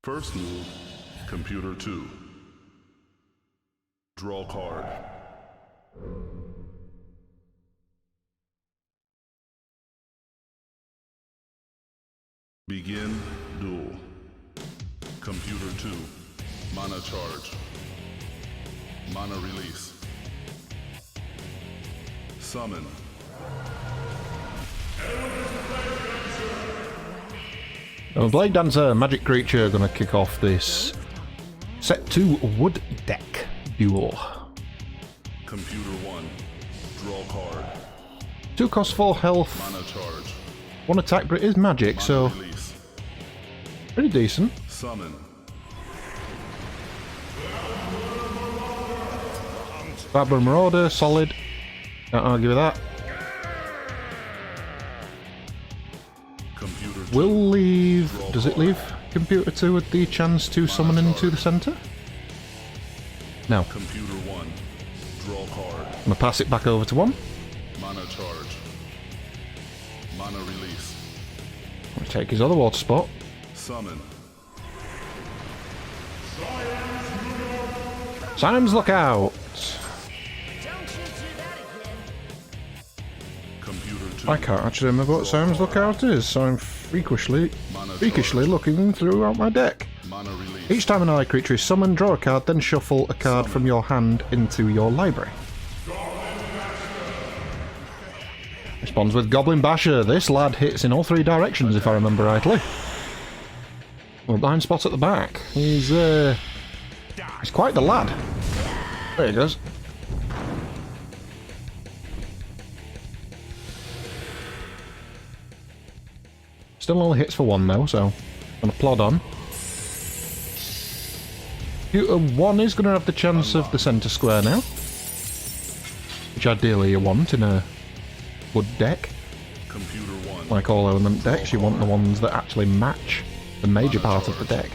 First move, Computer 2. Draw card. Begin duel. Computer 2. Mana charge. Mana release. Summon. Now, Blade Dancer, magic creature, gonna kick off this set 2 wood deck duel. Computer 1. Draw card. 2 cost 4 health, Mana charge. 1 attack, but it is magic, Mana so release. pretty decent. Summon. Babler Marauder, solid. Can't argue with that. Computer 2. Will leave. Does it leave Computer 2 with the chance to summon into the centre? No. Computer 1. Draw card. I'm gonna pass it back over to 1. Mana charge. Mana release. I'll take his other water spot. Summon. Simon's Lookout! Computer 2. I can't actually remember what Simon's Lookout is, so I'm freakishly looking throughout my deck. Mana release. Each time an ally creature is summoned, draw a card, then shuffle a card from your hand into your library. Responds with Goblin Basher. This lad hits in all 3 directions, if I remember rightly. Well, blind spot at the back. He's quite the lad. There he goes. Still only hits for 1 though, so I'm gonna plod on. Computer 1 is gonna have the chance of the centre square now, which ideally you want in a wood deck. Computer 1. Like all element decks, you want the ones that actually match the major part of the deck.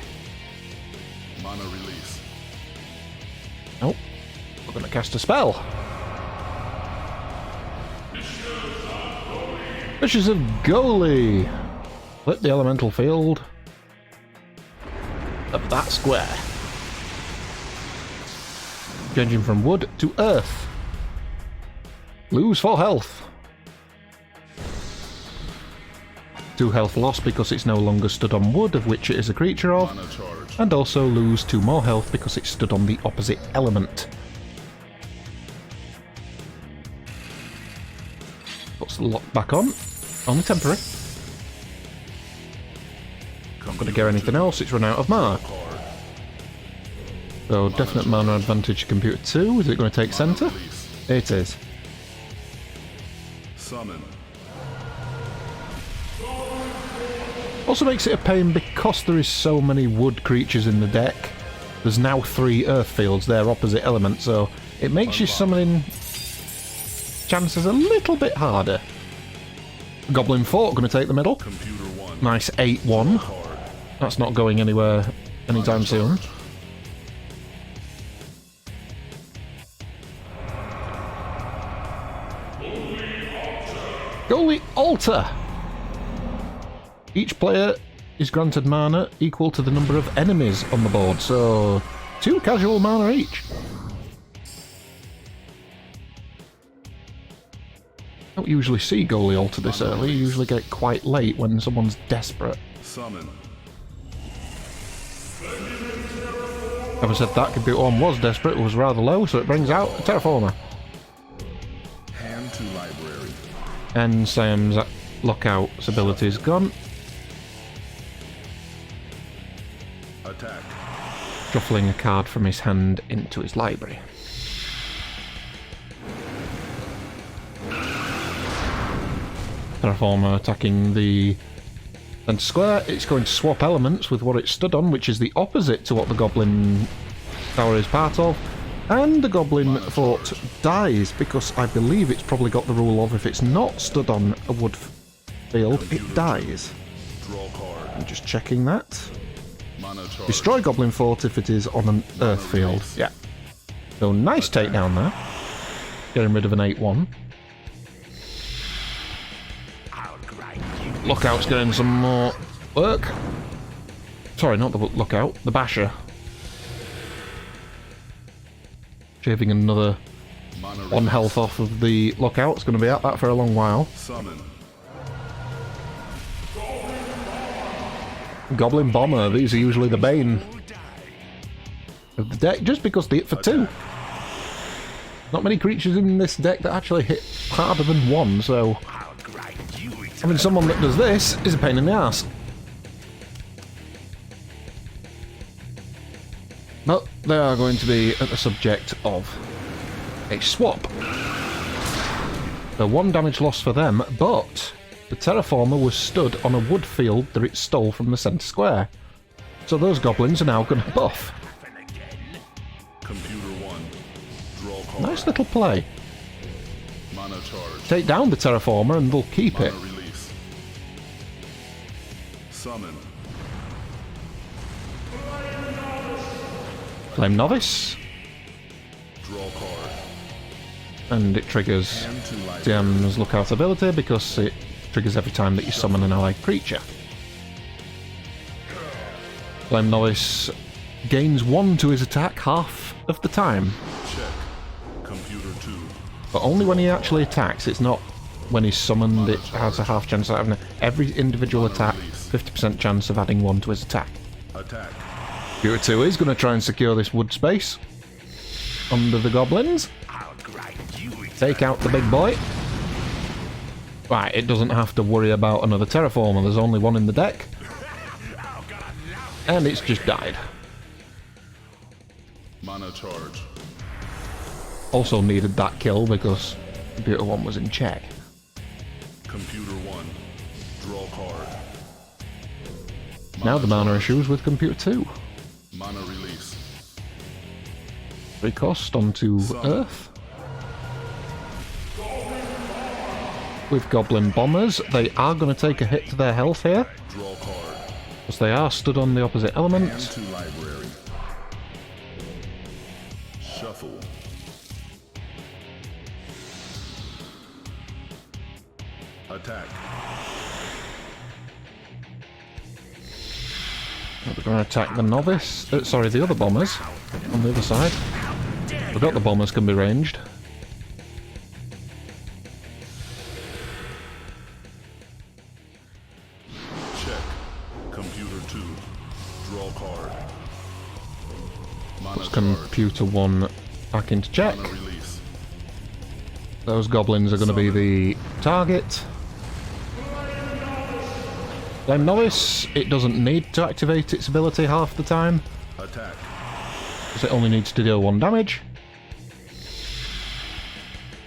Mana release. Oh, we're gonna cast a spell. Fishes of Goalie. Flip the elemental field of that square. Changing from wood to earth. Lose 4 health. 2 health lost because it's no longer stood on wood, of which it is a creature of, Mana charge. and also lose 2 more health because it stood on the opposite element. Puts the lock back on. Only temporary. Not going to get anything else, it's run out of mana. Card. So definite mana advantage to Computer 2. Is it going to take centre? Release. It is. Summon. Also makes it a pain because there is so many wood creatures in the deck. There's now 3 earth fields, they're opposite elements, so it makes your summoning chances a little bit harder. Goblin Fort going to take the middle. Computer 1. Nice 8-1. Card. That's not going anywhere anytime soon. Goalie Altar! Each player is granted mana equal to the number of enemies on the board, so 2 casual mana each. Don't usually see Goalie Altar this early, you usually get quite late when someone's desperate. Summon. Having said that, Computer 1 was desperate, it was rather low, so it brings out a Terraformer. Hand to library. And Sam's Lookout's ability is gone. Attack. Shuffling a card from his hand into his library. Terraformer attacking the centre square. It's going to swap elements with what it stood on, which is the opposite to what the Goblin Tower is part of. And the Goblin Fort dies, because I believe it's probably got the rule of if it's not stood on a wood field, it dies. Draw card. I'm just checking that. Mana charge. Destroy Goblin Fort if it is on an earth field. Yeah. So nice takedown there. Getting rid of an 8-1. Lookout's getting some more work. Sorry, not the lookout, the basher. Shaving another Mana 1 release. health off of the lookout. It's going to be at that for a long while. Summon. Goblin Bomber, these are usually the bane of the deck, just because they hit for 2. Not many creatures in this deck that actually hit harder than 1, so having someone that does this is a pain in the ass. But they are going to be at the subject of a swap. So 1 damage loss for them, but the Terraformer was stood on a wood field that it stole from the centre square. So those goblins are now going to buff. Computer 1. Draw card. Nice little play. Mana charge. Take down the Terraformer and they'll keep it. Mana release. Summon. Flame Novice, Draw card. and it triggers Hand to library. DM's Lookout ability because it triggers every time that you summon an allied creature. Flame Novice gains 1 to his attack half of the time, Check. Computer 2. but only when he actually attacks. It's not when he's summoned, it has a half chance of having every individual attack, 50% chance of adding 1 to his attack. Attack. Computer 2 is going to try and secure this wood space under the goblins. Take out the big boy. Right, it doesn't have to worry about another Terraformer. There's only 1 in the deck. And it's just died. Mana charge. Also needed that kill because Computer 1 was in check. Computer 1. Draw card. Now the mana issues with Computer 2. Mana release. 3 cost onto Earth. With Goblin Bombers, they are going to take a hit to their health here, Draw card. because they are stood on the opposite Hand element. to library. Shuffle. Attack. We're going to attack the Novice. Sorry, the other Bombers on the other side. Forgot the Bombers can be ranged. Check. Computer 2. Draw card. Mana Puts charge. Computer 1 back into check. Mana release. Those goblins are going to be the target. Flame Novice, it doesn't need to activate its ability half the time, Attack. because it only needs to deal 1 damage.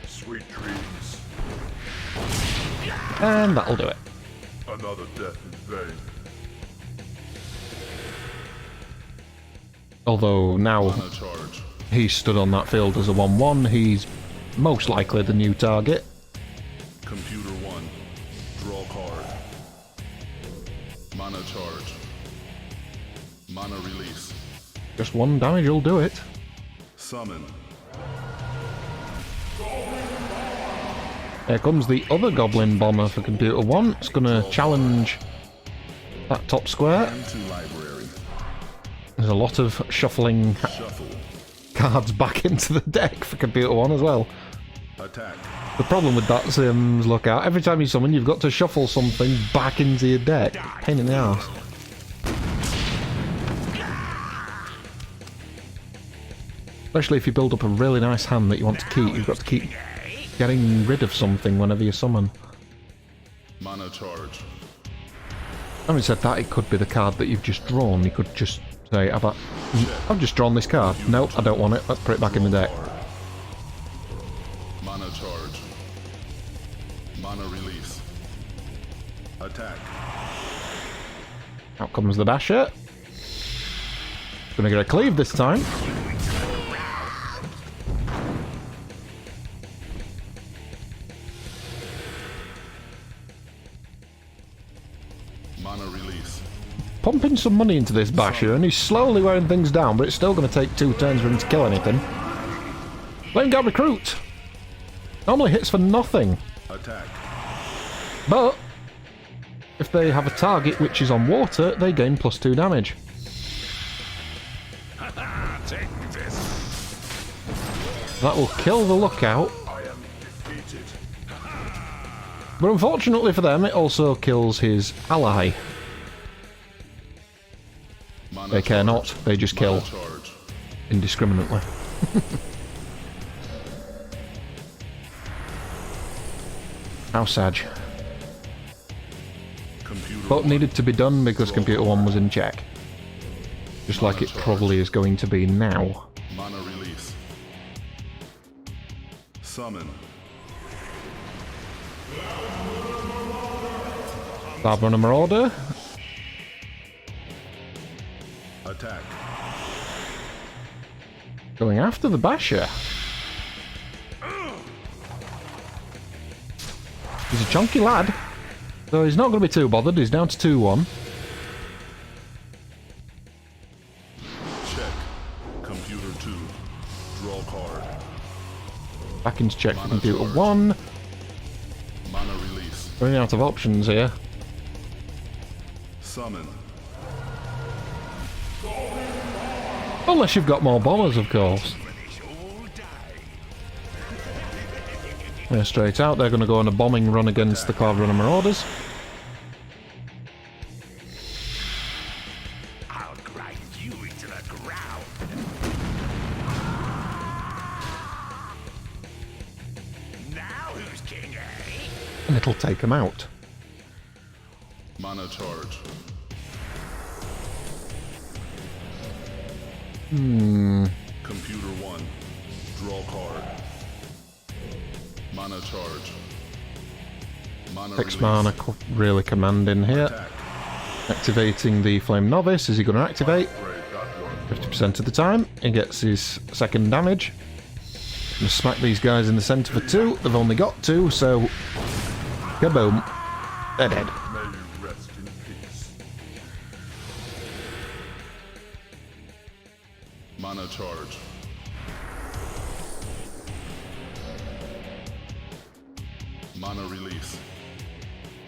Sweet dreams. And that'll do it. Another death in vain. Although now Mana charge. he's stood on that field as a 1-1, he's most likely the new target. Computer 1. Draw card. Mana charge. Mana release. Just 1 damage will do it. Summon. Here comes the other Goblin Bomber for Computer 1. It's going to challenge that top square. Hand to library. There's a lot of shuffling Shuffle. cards back into the deck for Computer 1 as well. Attack. The problem with that Sims Lookout, every time you summon, you've got to shuffle something back into your deck. Pain in the ass. Especially if you build up a really nice hand that you want to keep, you've got to keep getting rid of something whenever you summon. Mana charge. Having said that, it could be the card that you've just drawn. You could just say, I've just drawn this card. Nope, I don't want it. Let's put it back in the deck. Mana charge. Mana release. Attack. Out comes the Basher. Gonna get a cleave this time. Mana release. Pumping some money into this Basher, and he's slowly wearing things down, but it's still going to take 2 turns for him to kill anything. Flame Guard Recruit! Normally hits for nothing, Attack. but if they have a target which is on water, they gain +2 damage. Take this. That will kill the lookout. I am defeated. But unfortunately for them, it also kills his ally. Mana They care charge. not, they just kill Mana charge. indiscriminately. How sad. Computer But one. needed to be done because Computer 1 was in check. Just like it probably is going to be now. Mana release. Summon. Barbrunner Marauder. Attack. Going after the Basher. He's a chunky lad. So he's not going to be too bothered. He's down to 2-1. Check. Computer 2. Draw card. Back into check for Mana Computer charge. 1. Mana release. Running out of options here. Summon. Unless you've got more bombers, of course. Yeah, straight out, they're going to go on a bombing run against the Cloudrunner Marauders. I'll grind you into the ground. Now who's king, eh? And it'll take them out. Mana charge. Computer 1. Draw card. Mana charge. Mana X release. mana really commanding here. Attack. Activating the Flame Novice. Is he going to activate? Great, that worked. 50% of the time. He gets his second damage. Gonna smack these guys in the centre for 2. They've only got 2, so... Kaboom. They're dead. May you rest in peace. Mana charge. Mana release.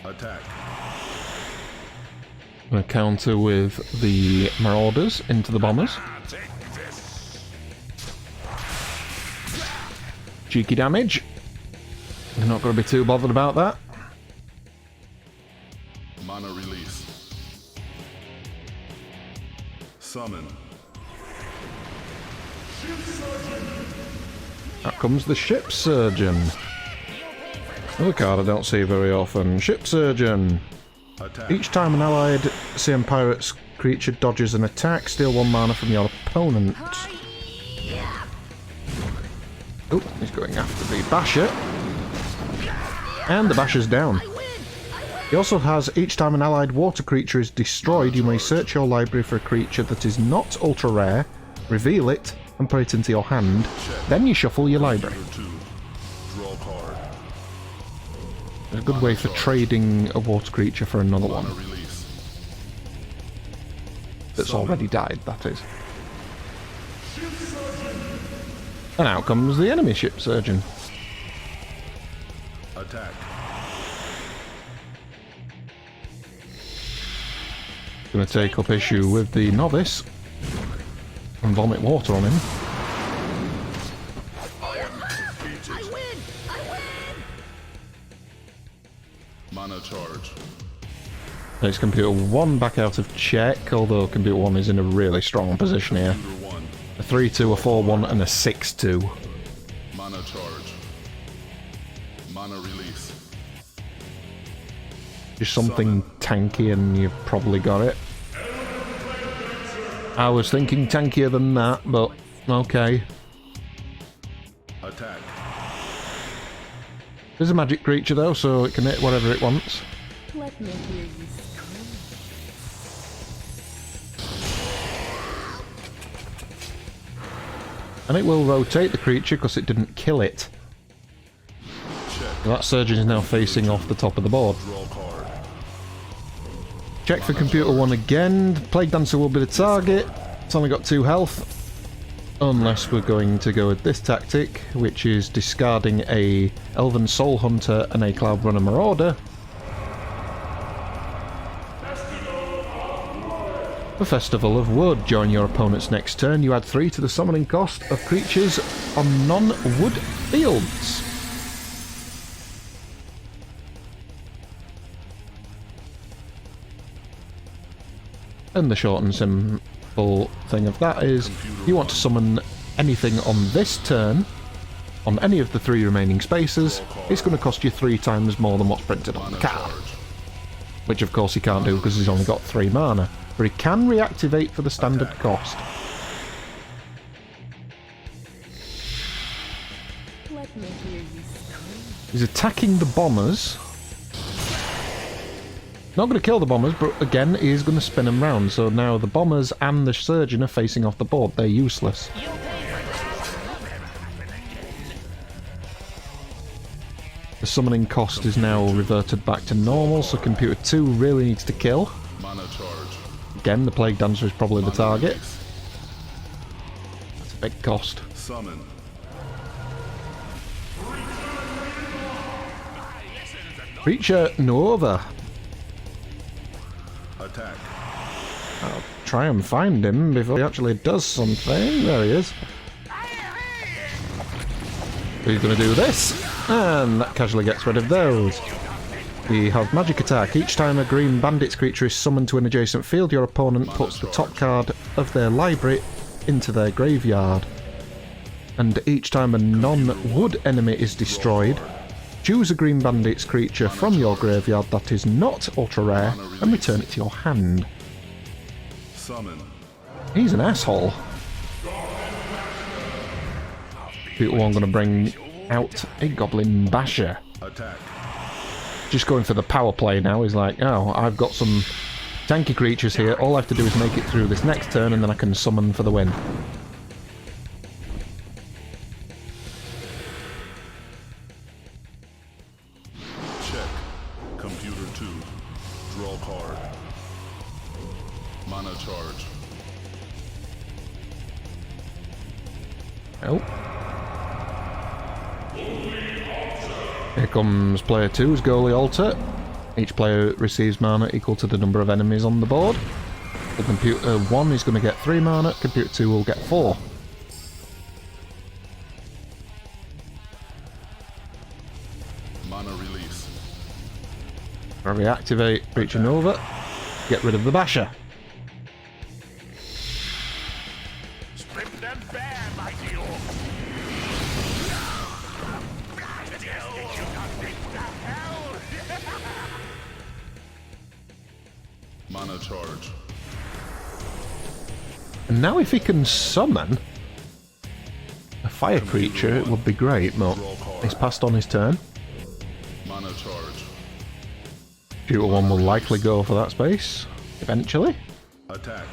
Attack. Gonna counter with the Marauders into the Bombers. Take this. Cheeky damage. They're not going to be too bothered about that. Mana release. Summon. Out comes the Ship Surgeon. Another card I don't see very often. Ship Surgeon. Attack. Each time an allied CM Pirates creature dodges an attack, steal 1 mana from your opponent. Oh, he's going after the Basher. And the Basher's down. He also has, each time an allied water creature is destroyed, you may search your library for a creature that is not ultra rare, reveal it, and put it into your hand. Then you shuffle your library. Computer 2. Draw card. A good way for trading a water creature for another Mana one release. that's already died, that is. And out comes the enemy Ship Surgeon. Attack. Gonna take up issue with the Novice and vomit water on him. Mana charge. Takes Computer 1 back out of check, although Computer 1 is in a really strong position here. Computer 1. A 3-2, a 4-1, and a 6-2. Mana charge. Mana release. Just something tanky and you've probably got it. I was thinking tankier than that, but okay. Attack. There's a magic creature though, so it can hit whatever it wants. Let me hear you scream. And it will rotate the creature because it didn't kill it. Check. That surgeon is now facing off the top of the board. Draw card. Check for Computer 1 again. Plague Dancer will be the target. It's only got 2 health. Unless we're going to go with this tactic, which is discarding a Elven Soul Hunter and a Cloudrunner Marauder. The Festival of Wood. During your opponent's next turn, you add 3 to the summoning cost of creatures on non-wood fields. And the short and simple thing of that is, you want to summon anything on this turn, on any of the 3 remaining spaces, it's going to cost you 3 times more than what's printed on the card. Which of course he can't do because he's only got 3 mana. But he can reactivate for the standard cost. Let me hear you scream. He's attacking the bombers. Not going to kill the bombers, but again, he is going to spin them round. So now the bombers and the surgeon are facing off the board. They're useless. The summoning cost is now reverted back to normal, so Computer 2 really needs to kill. Mana charge. Again, the Plague Dancer is probably the target. That's a big cost. Summon. Creature Nova. Attack. I'll try and find him before he actually does something. There he is. He's going to do this, and that casually gets rid of those. We have Magic Attack. Each time a Green Bandits creature is summoned to an adjacent field, your opponent puts the top card of their library into their graveyard. And each time a non-wood enemy is destroyed, choose a Green Bandits creature from your graveyard that is not ultra rare and return it to your hand. Summon. He's an asshole. People are going to bring out a Goblin Basher. Attack. Just going for the power play now. He's like, oh, I've got some tanky creatures here. All I have to do is make it through this next turn and then I can summon for the win. Check. Computer 2. Draw card. Mana charge. Oh. Here comes player 2's Goalie Altar. Each player receives mana equal to the number of enemies on the board. The Computer 1 is going to get 3 mana, Computer 2 will get 4. Mana release. Reactivate Creature Nova. Get rid of the Basher. Strip them bare, mighty orc. Mana charge. And now if he can summon a fire creature, it would be great, but he's passed on his turn. Mana charge. Computer 1 will likely go for that space, eventually. Attack.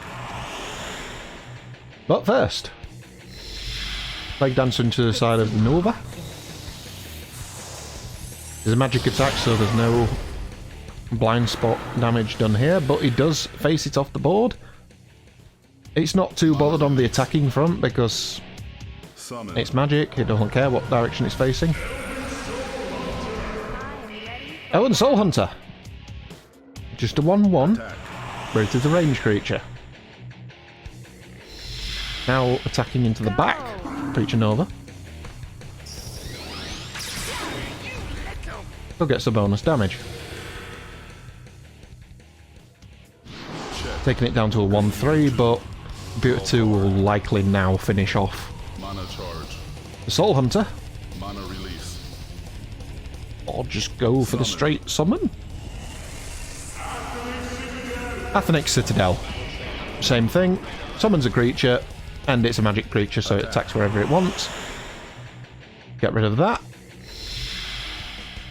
But first, Plague Dancer into the side of Nova. There's a magic attack, so there's no blind spot damage done here, but he does face it off the board. It's not too bothered on the attacking front because Summon. it's magic, he doesn't care what direction it's facing. Oh, and Soul Hunter. Just a 1-1, Attack. but it is a range creature. Now attacking into the back, Creature Nova. Still gets a bonus damage. Check. Taking it down to a 1-3, but Computer 2 will likely now finish off Mana charge. the Soul Hunter, Mana release. or just go for the straight summon. Athenic Citadel. Same thing, summons a creature, and it's a magic creature, so it attacks wherever it wants. Get rid of that.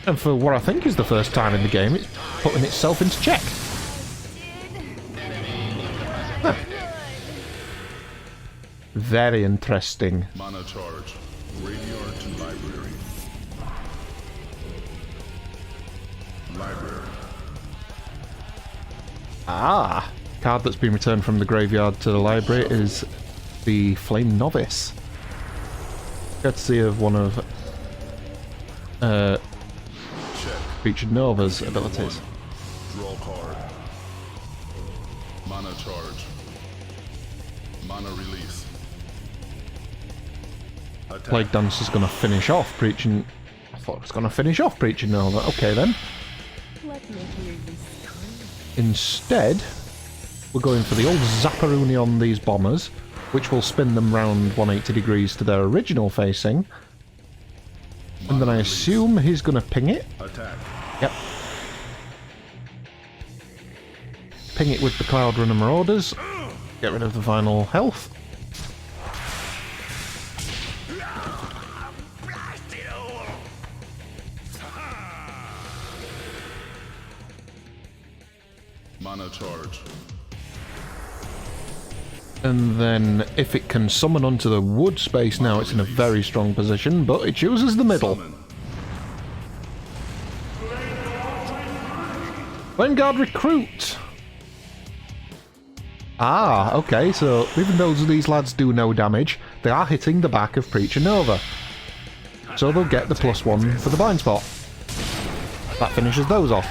And for what I think is the first time in the game, it's putting itself into check. Huh. Very interesting. Mana charge. Graveyard to library. Library. Ah! Card that's been returned from the graveyard to the library is the Flame Novice. Courtesy of one of Check. Creature Nova's abilities. Draw card. Mana charge. Mana release. Attack. Plague Dancer's going to finish off Preaching... I thought it was going to finish off Preaching Nova. Okay then. Let me hear you scream. Instead, we're going for the old Zapparoni on these bombers, which will spin them round 180 degrees to their original facing. And then I assume he's going to ping it. Attack. Yep. Ping it with the Cloud Runner Marauders. Get rid of the final health. Mana charge. And then if it can summon onto the wood space now, it's in a very strong position, but it chooses the middle. Summon. Vanguard Recruit! Ah, okay, so even though these lads do no damage, they are hitting the back of Preacher Nova. So they'll get the +1 for the blind spot. That finishes those off.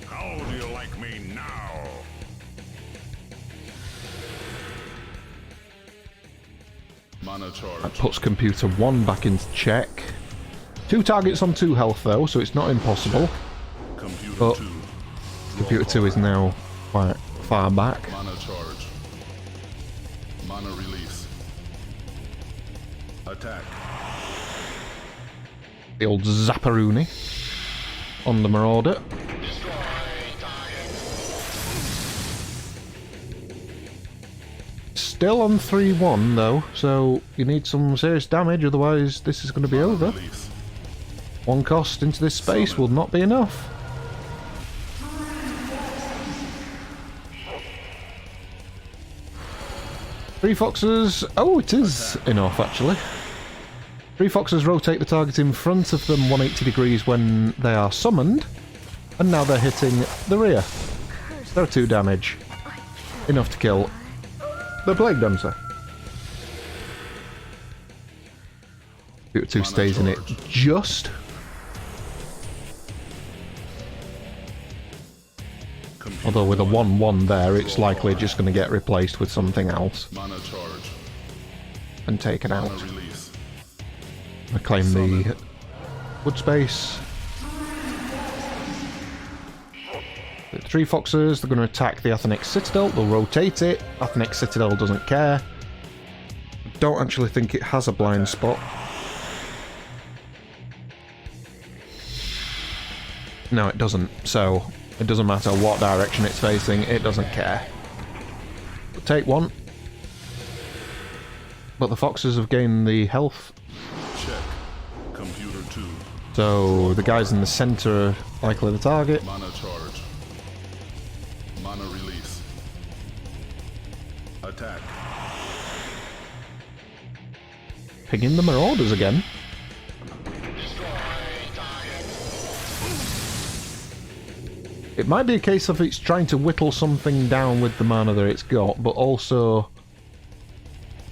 How do you like me now? Mana That charge. puts Computer 1 back into check. 2 targets on 2 health though, so it's not impossible. Computer But 2. Computer 2 is now quite far back. Mana charge. Mana release. Attack. The old Zapparoni on the Marauder. Still on 3-1 though, so you need some serious damage, otherwise this is going to be over. Release. 1 cost into this space will not be enough. Three Foxes... Oh, it is enough actually. 3 Foxes rotate the target in front of them 180 degrees when they are summoned, and now they're hitting the rear. They're 2 damage. Enough to kill the Plague Dancer. Computer 2 stays in it just. Although with a 1-1 there, it's likely just going to get replaced with something else Mana charge. and taken out. Mana release. I claim the wood space. The 3 Foxes, they're going to attack the Athenex Citadel. They'll rotate it. Athenex Citadel doesn't care. Don't actually think it has a blind spot. No, it doesn't. So it doesn't matter what direction it's facing. It doesn't care. We'll take 1. But the Foxes have gained the health. Check. Computer 2. So the guys in the centre are likely the target. Mana charge. Mana release. Attack. Pinging the Marauders again. It might be a case of it's trying to whittle something down with the mana that it's got, but also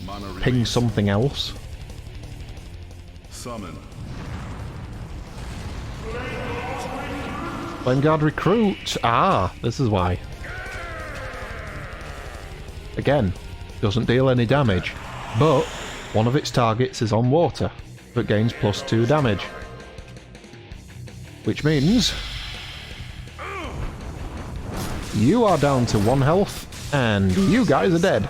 Mana release. ping something else. Summon. Vanguard Recruit! Ah, this is why. Again, doesn't deal any damage, but one of its targets is on water, that gains +2 damage. Which means you are down to 1 health, and you guys are dead.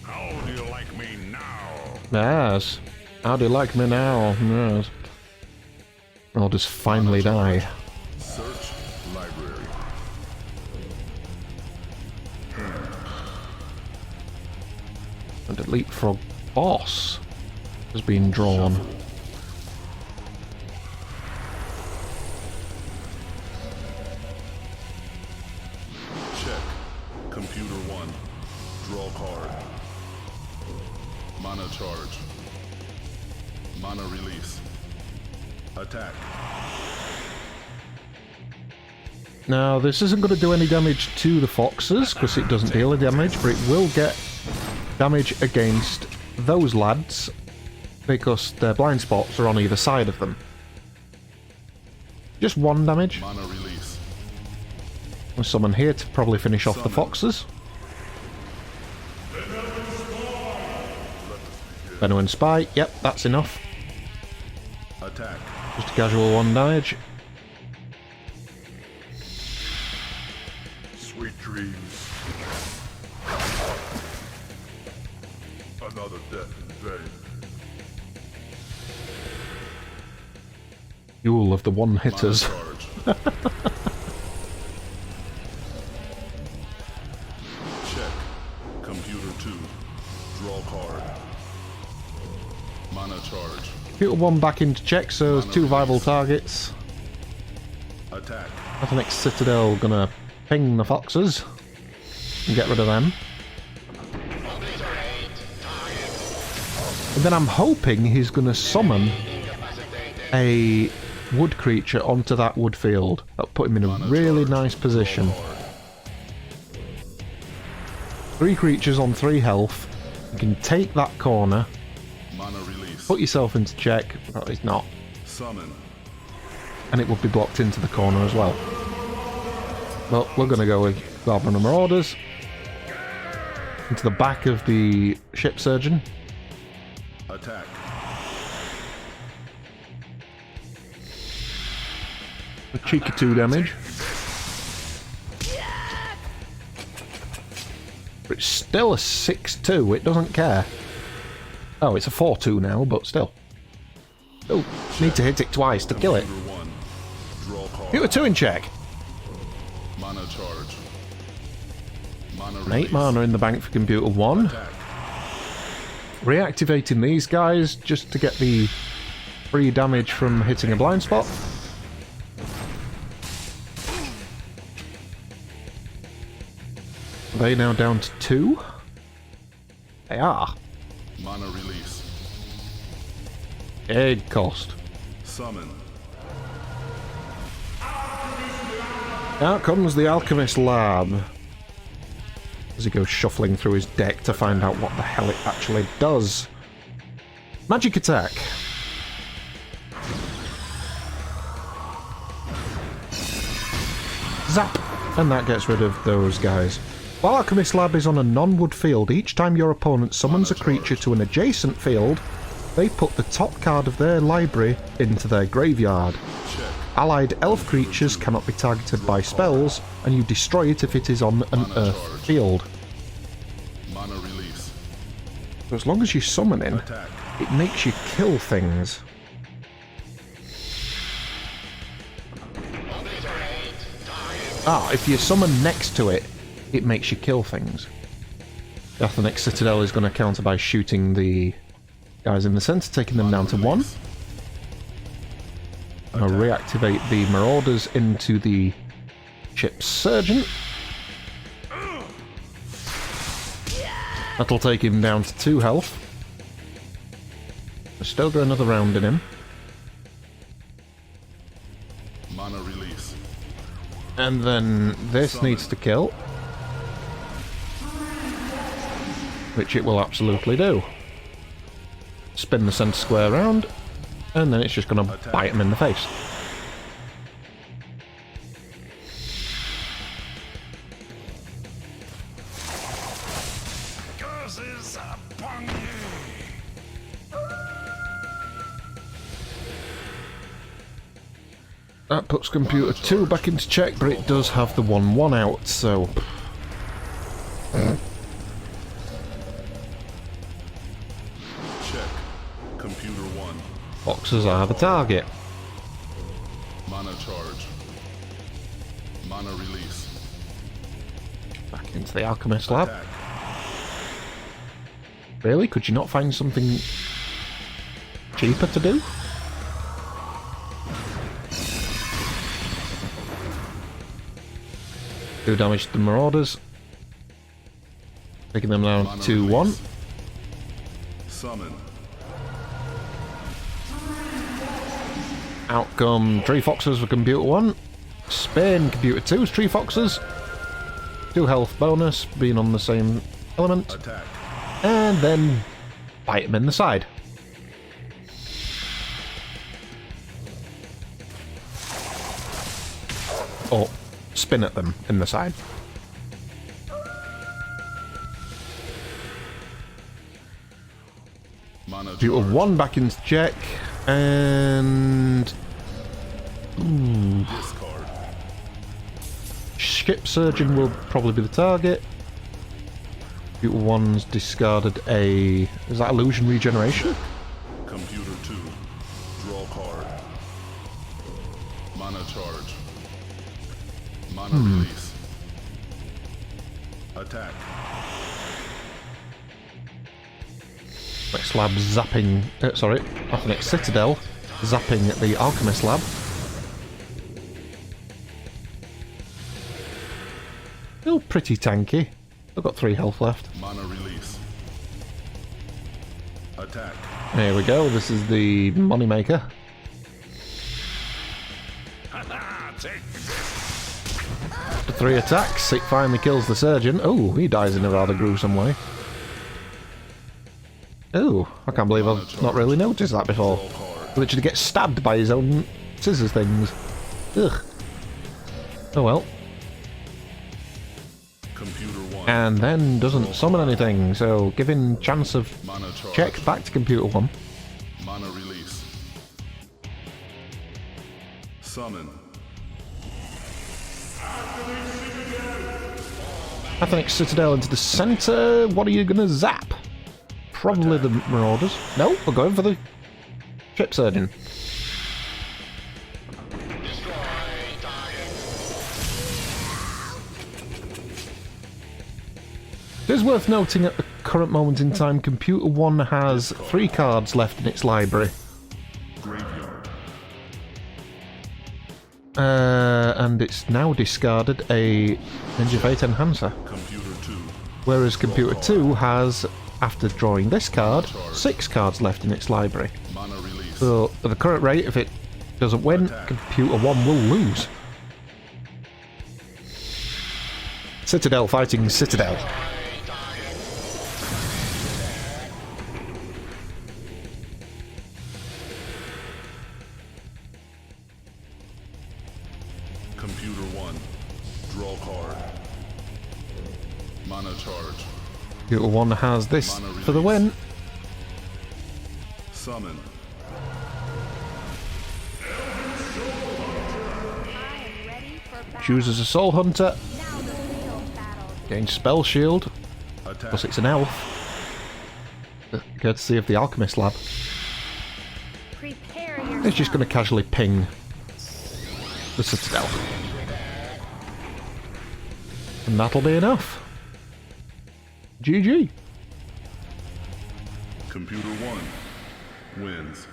How do you like me now? Yes. How do you like me now? Yes. I'll just finally die. Search library. And a leapfrog boss has been drawn. Check. Computer 1. Draw card. Mana charge. Mana release. Attack. Now, this isn't going to do any damage to the Foxes, because it doesn't deal any damage, but it will get damage against those lads, because their blind spots are on either side of them. Just 1 damage. Mana release. We'll summon here to probably finish off the Foxes. Venom and Spy. Yep, that's enough. Attack. Just a casual one damage. Sweet dreams. Another death in vain. Fuel of the one-hitters. Charge. Check. Computer 2. Draw card. Mana charge. Computer 1 back into check, so there's 2 viable targets. Attack. Athenix Citadel gonna ping the foxes and get rid of them. And then I'm hoping he's gonna summon a wood creature onto that wood field. That'll put him in a really nice position. 3 creatures on 3 health. You can take that corner, Mana release. put yourself into check, but it's not. Summon. And it would be blocked into the corner as well. But we're going to go with Goblin and Marauders. Into the back of the ship surgeon. Attack. A cheeky 2 damage. But it's still a 6-2, it doesn't care. Oh, it's a 4-2 now, but still. Oh, need to hit it twice to kill it. Computer 1. Draw card. Computer 2 in check. Mana charge. Mana An 8 release. mana in the bank for Computer 1. Attack. Reactivating these guys just to get the free damage from hitting a blind spot. Are they now down to 2? They are. Mana release. Egg cost. Summon. Out comes the Alchemist Lab. As he goes shuffling through his deck to find out what the hell it actually does. Magic attack. Zap! And that gets rid of those guys. While Alchemist Lab is on a non-wood field, each time your opponent summons a creature to an adjacent field, they put the top card of their library into their graveyard. Check. Allied elf creatures cannot be targeted by spells, and you destroy it if it is on an earth field. Mana release. So as long as you summon in, Attack. it makes you kill things. Ah, if you summon next to it, it makes you kill things. The Athenix Citadel is going to counter by shooting the guys in the centre, taking them down to 1. I'll reactivate the Marauders into the ship's Surgeon. That'll take him down to 2 health. I'll still got another round in him. Mana release. And then this needs to kill. Which it will absolutely do. Spin the centre square round, and then it's just going to bite him in the face. Curses upon you. That puts Computer 2 back into check, but it does have the 1-1 out, so... Check. Computer 1. Foxes are the target. Mana charge. Mana release. Back into the Alchemist Lab. Attack. Really? Could you not find something cheaper to do? Do damage to the Marauders. Taking them down Mana to 2-1. release. Summon. Out come Tree Foxes for Computer 1. Spin Computer 2's Tree Foxes. 2 health bonus, being on the same element. Attack. And then bite him in the side. Or spin at them in the side. Mana Computer charge. 1 back into check. And... Discard. Ship Surgeon will probably be the target. Computer 1's discarded a... Is that Illusion Regeneration? Computer 2. Draw card. Mana charge. Mana release. Attack. Next lab zapping... sorry, Ophthalmic Citadel zapping the Alchemist lab. Still pretty tanky. I've got 3 health left. Mana release. Attack. There we go, this is the moneymaker. Take After 3 attacks, it finally kills the surgeon. Oh, he dies in a rather gruesome way. Oh, I can't believe I've not really noticed that before. Draw card. Literally gets stabbed by his own scissors things. Ugh. Oh well. Computer 1. And then doesn't summon anything, so giving chance of Mana charge. check back to Computer 1. Mana release. Summon. Athenix Citadel into the centre. What are you gonna zap? Probably the Marauders. No, we're going for the Ship Surgeon. It is worth noting at the current moment in time, Computer 1 has 3 cards left in its library. Graveyard. And it's now discarded a Ninja Fate Enhancer. Computer 2. Whereas Computer 2 has, after drawing this card, 6 cards left in its library. Mana release. So, at the current rate, if it doesn't win, Attack. Computer 1 will lose. Citadel fighting Citadel. Computer 1. Draw card. Mana charge. Computer 1 has this for the win. Summon. I am ready for battle. Chooses a Soul Hunter, Now the real battle. gains Spell Shield, Attack. plus it's an elf. Courtesy of the Alchemist Lab. Prepare yourself. It's just going to casually ping the Citadel. And that'll be enough. GG. Computer 1 wins.